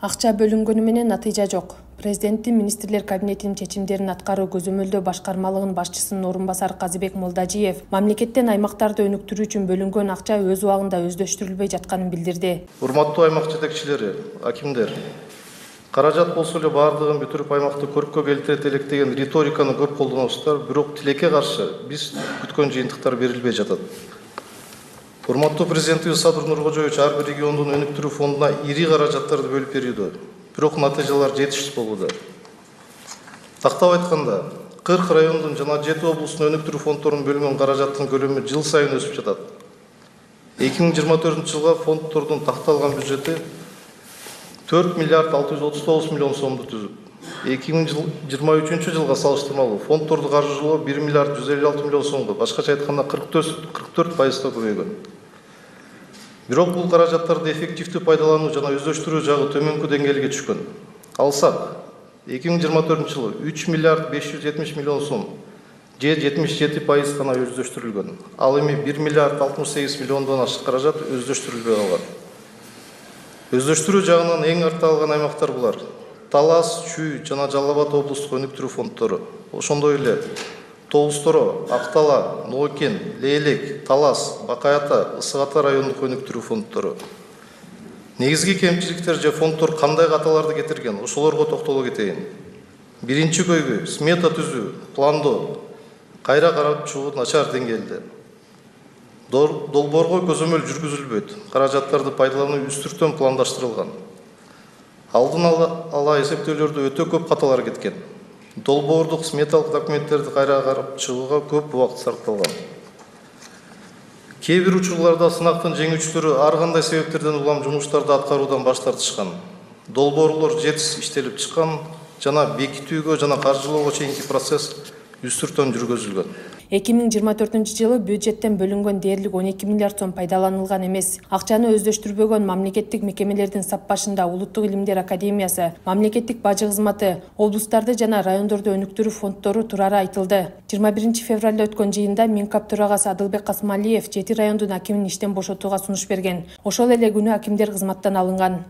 Акча бөлүнгөнү менен натыйжа жок. Президенттин министрлер кабинетинин чечимдерин аткаруу көзөмөлдөө башкармалыгынын башчысынын орун басары Казыбек Молдажиев мамлекеттен аймактарды өнүктүрүү үчүн бөлүнгөн акча өз убагында өздөштүрүлбөй жатканын билдирди. Урматтуу аймак жетекчилери, акимдер, каражат болсо эле баардыгын бүтүрүп аймакты көрккө келтирет элек деген риториканы көп колдоносуздар, бирок тилекке каршы биз күткөн жыйынтыктар берилбей жатат. Урматтуу президентибиз Садыр Нуркожоевич ар бир региондун өнүктүрүү фондуна ири каражаттарды бөлүп берүүдө, бирок натыйжалар жетишсиз болууда. Тактап айтканда, 40 райондун жана 7 облустун өнүктүрүү фонддорунун бөлүнгөн каражаттын көлөмү жыл сайын өсүп жатат. 2024 жылга фонддордун такталган бюджети 4 миллиард 639 миллион сомду түзүп, 2023 жылга салыштырмалуу фонддорду каржылоо 1 миллиард 156 миллион сомго, башкача айтканда 44% көбөйгөн. Бирок бул каражаттарды эффективдүү пайдалануу жана өздөштүрүү жагы төмөнкү деңгээлге түшкөн. Алсак, 2024 жылы 3 миллиард 570 миллион сом, же 77% гана өздөштүрүлгөн. Ал эми 1 миллиард 68 миллиондон ашык каражат өздөштүрүлбөй калган. Өздөштүрүү жагынан эң артта калган аймактар булар: Талас, Чүй жана Жалал Абад облустук өнүктүрүү фонддору. Ошондой эле Тоғызторо, Актала, Ноокен, Лейлек, Талас, Бакай Ата, Ысык Ата райондук өнүктүрүү фонддору. Негизги кемчиликтер же фонддор кандай каталарды кетирген, ошолорго токтоло кетейин. Биринчи көйгөй смета түзүү, пландоо кайра карап чыгуу начар деңгээлде. Долбоорго көзөмөл жүргүзүлбөйт, каражаттарды пайдалануу үстүртөн пландаштырылган. Алдын ала эсептөөлөрдө өтө көп каталар кеткен. Долбоордук сметалык документтерди кайра карап чыгууга көп убакыт сарпталган. Кээ бир учурларда сынактын жеңүүчүлөрү ар кандай себептерден улам жумуштарды аткаруудан баш тартышкан. Долбоорлор жетиш иштелип чыккан жана бекитүүгө жана каржылоого чейинки процесс үстүртөн жүргүзүлгөн. 2024 жылы бюджеттен бөлүнгөн дээрлик 12 миллиард сом пайдаланылган эмес. Акчаны өздөштүрбөгөн мамлекеттик мекемелердин сап башында Улуттук илимдер академиясы, мамлекеттик бажы кызматы, облустарды жана райондорду өнүктүрүү фонддору турары айтылды. 21 февралда өткөн жыйында Минкап төрагасы Адылбек Касымалиев 7 райондун акимин иштен бошотууга сунуш берген. Ошол эле күнү акимдер кызматтан алынган.